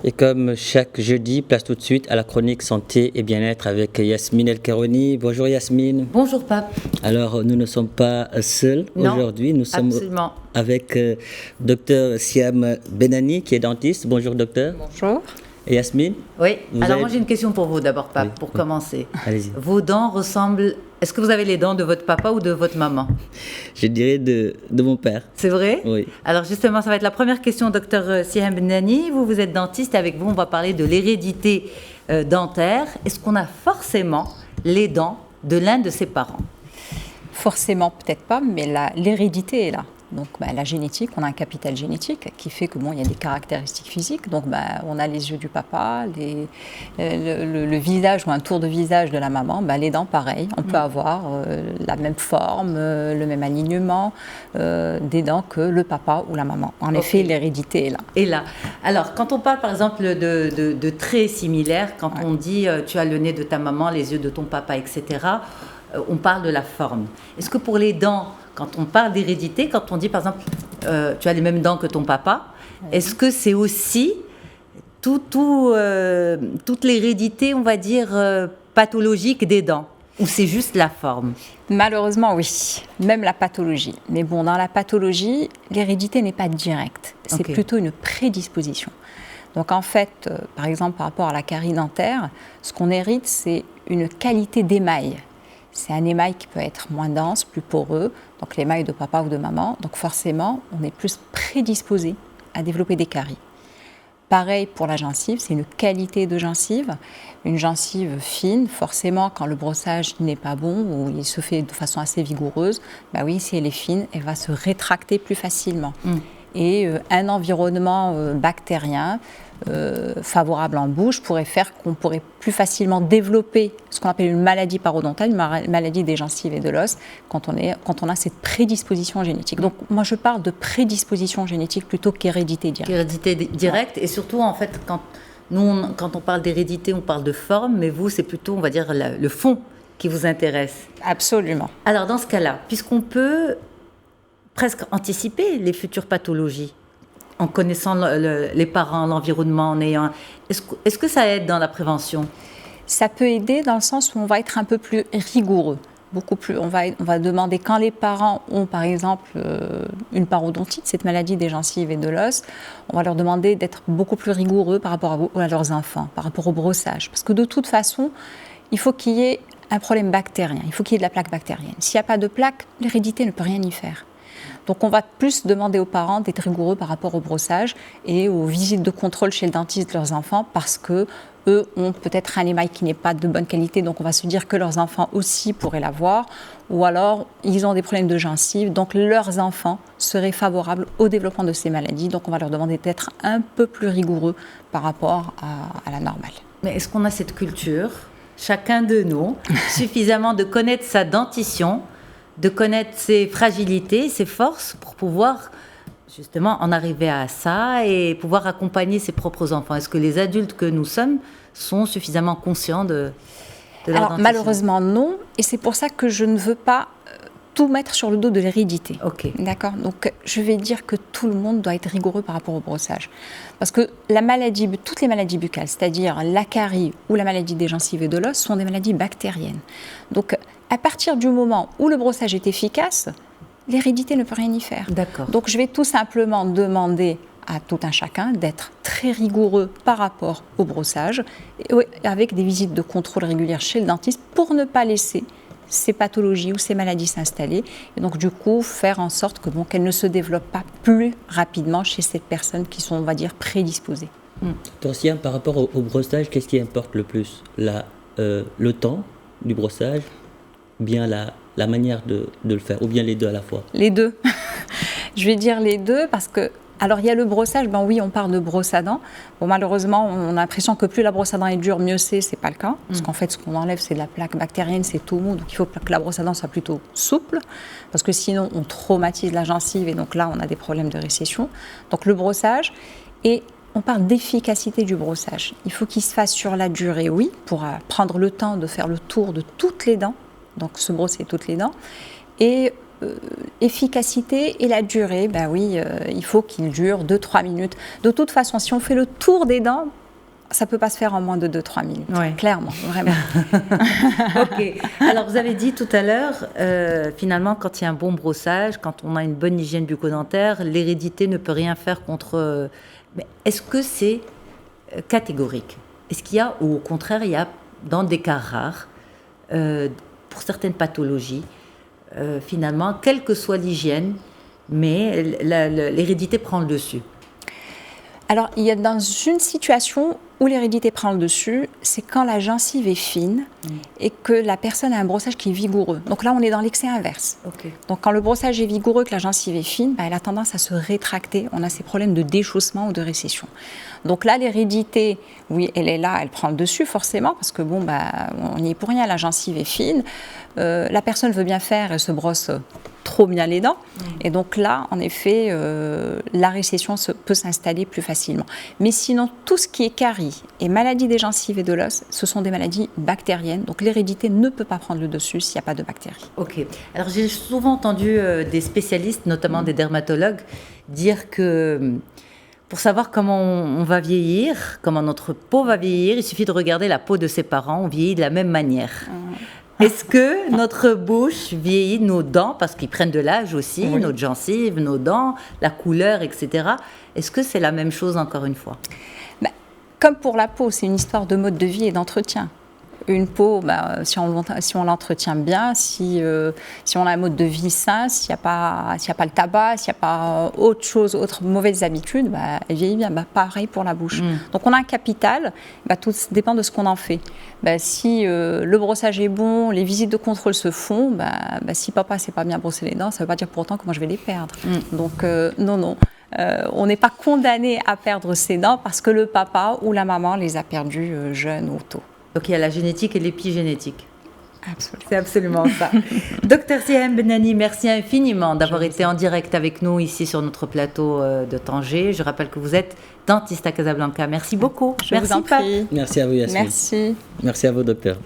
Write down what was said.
Et comme chaque jeudi, place tout de suite à la chronique santé et bien-être avec Yasmine El Karouni. Bonjour Yasmine. Bonjour Pape. Alors nous ne sommes pas seuls aujourd'hui, nous sommes absolument. avec Dr Siam Benani qui est dentiste. Bonjour docteur. Bonjour. Et Yasmine? Oui, alors moi j'ai une question pour vous d'abord Pape, pour commencer. Allez-y. Vos dents ressemblent... Est-ce que vous avez les dents de votre papa ou de votre maman? Je dirais de mon père. C'est vrai? Oui. Alors justement, ça va être la première question, docteur Siam Benani. Vous êtes dentiste et avec vous, on va parler de l'hérédité dentaire. Est-ce qu'on a forcément les dents de l'un de ses parents? Forcément, peut-être pas, mais l'hérédité est là. Donc la génétique, on a un capital génétique qui fait que il y a des caractéristiques physiques. Donc on a les yeux du papa, le visage ou un tour de visage de la maman, les dents pareil. On peut avoir la même forme, le même alignement des dents que le papa ou la maman. En effet, l'hérédité est là. Et là, alors quand on parle par exemple de traits similaires, quand on dit tu as le nez de ta maman, les yeux de ton papa, etc., on parle de la forme. Est-ce que pour les dents, quand on parle d'hérédité, quand on dit par exemple tu as les mêmes dents que ton papa, est-ce que c'est aussi toute l'hérédité, on va dire, pathologique des dents, ou c'est juste la forme? Malheureusement, oui, même la pathologie. Mais bon, dans la pathologie, l'hérédité n'est pas directe, c'est plutôt une prédisposition. Donc en fait, par exemple, par rapport à la carie dentaire, ce qu'on hérite, c'est une qualité d'émail. C'est un émail qui peut être moins dense, plus poreux, donc l'émail de papa ou de maman. Donc forcément, on est plus prédisposé à développer des caries. Pareil pour la gencive, c'est une qualité de gencive. Une gencive fine, forcément, quand le brossage n'est pas bon ou il se fait de façon assez vigoureuse, oui, si elle est fine, elle va se rétracter plus facilement. Et un environnement bactérien favorable en bouche pourrait faire qu'on pourrait plus facilement développer ce qu'on appelle une maladie parodontale, une maladie des gencives et de l'os, quand on a cette prédisposition génétique. Donc moi je parle de prédisposition génétique plutôt qu'hérédité directe. Hérédité directe, et surtout en fait quand on parle d'hérédité, on parle de forme, mais vous c'est plutôt, on va dire, le fond qui vous intéresse. Absolument. Alors dans ce cas-là, puisqu'on peut presque anticiper les futures pathologies, en connaissant les parents, l'environnement, en ayant... Est-ce que ça aide dans la prévention? Ça peut aider dans le sens où on va être un peu plus rigoureux. Beaucoup plus, on va demander, quand les parents ont par exemple une parodontite, cette maladie des gencives et de l'os, on va leur demander d'être beaucoup plus rigoureux par rapport à leurs enfants, par rapport au brossage. Parce que de toute façon, il faut qu'il y ait un problème bactérien, il faut qu'il y ait de la plaque bactérienne. S'il n'y a pas de plaque, l'hérédité ne peut rien y faire. Donc on va plus demander aux parents d'être rigoureux par rapport au brossage et aux visites de contrôle chez le dentiste de leurs enfants, parce que eux ont peut-être un émail qui n'est pas de bonne qualité, donc on va se dire que leurs enfants aussi pourraient l'avoir, ou alors ils ont des problèmes de gencives, donc leurs enfants seraient favorables au développement de ces maladies, donc on va leur demander d'être un peu plus rigoureux par rapport à la normale. Mais est-ce qu'on a cette culture, chacun de nous, suffisamment de connaître sa dentition, de connaître ses fragilités, ses forces, pour pouvoir justement en arriver à ça et pouvoir accompagner ses propres enfants? Est-ce que les adultes que nous sommes sont suffisamment conscients de leur dentition? Malheureusement non, et c'est pour ça que je ne veux pas tout mettre sur le dos de l'hérédité. D'accord. Donc je vais dire que tout le monde doit être rigoureux par rapport au brossage. Parce que toutes les maladies buccales, c'est-à-dire la carie ou la maladie des gencives et de l'os, sont des maladies bactériennes. Donc à partir du moment où le brossage est efficace, l'hérédité ne peut rien y faire. D'accord. Donc je vais tout simplement demander à tout un chacun d'être très rigoureux par rapport au brossage, avec des visites de contrôle régulières chez le dentiste pour ne pas laisser ces pathologies ou ces maladies s'installer, et donc du coup faire en sorte qu'elles ne se développent pas plus rapidement chez ces personnes qui sont, on va dire, prédisposées. Siam, par rapport au brossage, qu'est-ce qui importe le plus? Le temps du brossage, ou bien la manière de le faire, ou bien les deux à la fois? Les deux. Je vais dire les deux parce que, alors il y a le brossage, oui, on parle de brosse à dents. Bon, malheureusement, on a l'impression que plus la brosse à dents est dure, mieux c'est pas le cas. Parce qu'en fait, ce qu'on enlève, c'est de la plaque bactérienne, c'est tout mou. Donc il faut que la brosse à dents soit plutôt souple, parce que sinon on traumatise la gencive et donc là on a des problèmes de récession. Donc le brossage, et on parle d'efficacité du brossage. Il faut qu'il se fasse sur la durée, oui, pour prendre le temps de faire le tour de toutes les dents, donc se brosser toutes les dents. Et efficacité et la durée, ben oui, il faut qu'il dure 2-3 minutes. De toute façon, si on fait le tour des dents, ça ne peut pas se faire en moins de 2-3 minutes, clairement, vraiment. Ok. Alors, vous avez dit tout à l'heure, finalement, quand il y a un bon brossage, quand on a une bonne hygiène bucco-dentaire, l'hérédité ne peut rien faire contre... Mais est-ce que c'est catégorique? Est-ce qu'il y a, ou au contraire, il y a, dans des cas rares, pour certaines pathologies, finalement, quelle que soit l'hygiène, mais l'hérédité prend le dessus? Alors, il y a dans une situation où l'hérédité prend le dessus, c'est quand la gencive est fine et que la personne a un brossage qui est vigoureux. Donc là, on est dans l'excès inverse. Okay. Donc quand le brossage est vigoureux, que la gencive est fine, elle a tendance à se rétracter. On a ces problèmes de déchaussement ou de récession. Donc là, l'hérédité, oui, elle est là, elle prend le dessus forcément, parce que bon, on n'y est pour rien, la gencive est fine. La personne veut bien faire, elle se brosse trop bien les dents. Et donc là, en effet, la récession peut s'installer plus facilement. Mais sinon, tout ce qui est carie et maladie des gencives et de l'os, ce sont des maladies bactériennes. Donc l'hérédité ne peut pas prendre le dessus s'il n'y a pas de bactéries. Ok. Alors j'ai souvent entendu des spécialistes, notamment des dermatologues, dire que pour savoir comment on va vieillir, comment notre peau va vieillir, il suffit de regarder la peau de ses parents. On vieillit de la même manière. Est-ce que notre bouche vieillit, nos dents, parce qu'ils prennent de l'âge aussi, notre gencive, nos dents, la couleur, etc. Est-ce que c'est la même chose encore une fois? Comme pour la peau, c'est une histoire de mode de vie et d'entretien. Une peau, si on l'entretient bien, si on a un mode de vie sain, s'il n'y a pas le tabac, s'il n'y a pas autre mauvaises habitudes, elle vieillit bien. Pareil pour la bouche. Donc on a un capital, tout dépend de ce qu'on en fait. Si le brossage est bon, les visites de contrôle se font, si papa ne s'est pas bien brossé les dents, ça ne veut pas dire pour autant que moi je vais les perdre. Donc non. On n'est pas condamné à perdre ses dents parce que le papa ou la maman les a perdues jeunes ou tôt. Donc il y a la génétique et l'épigénétique. Absolument. C'est absolument ça. Docteur Sihem Benani, merci infiniment d'avoir été en direct avec nous ici sur notre plateau de Tanger. Je rappelle que vous êtes dentiste à Casablanca. Merci beaucoup. Je vous en prie. Merci à vous, Yasmine. Merci. Merci à vous, docteur.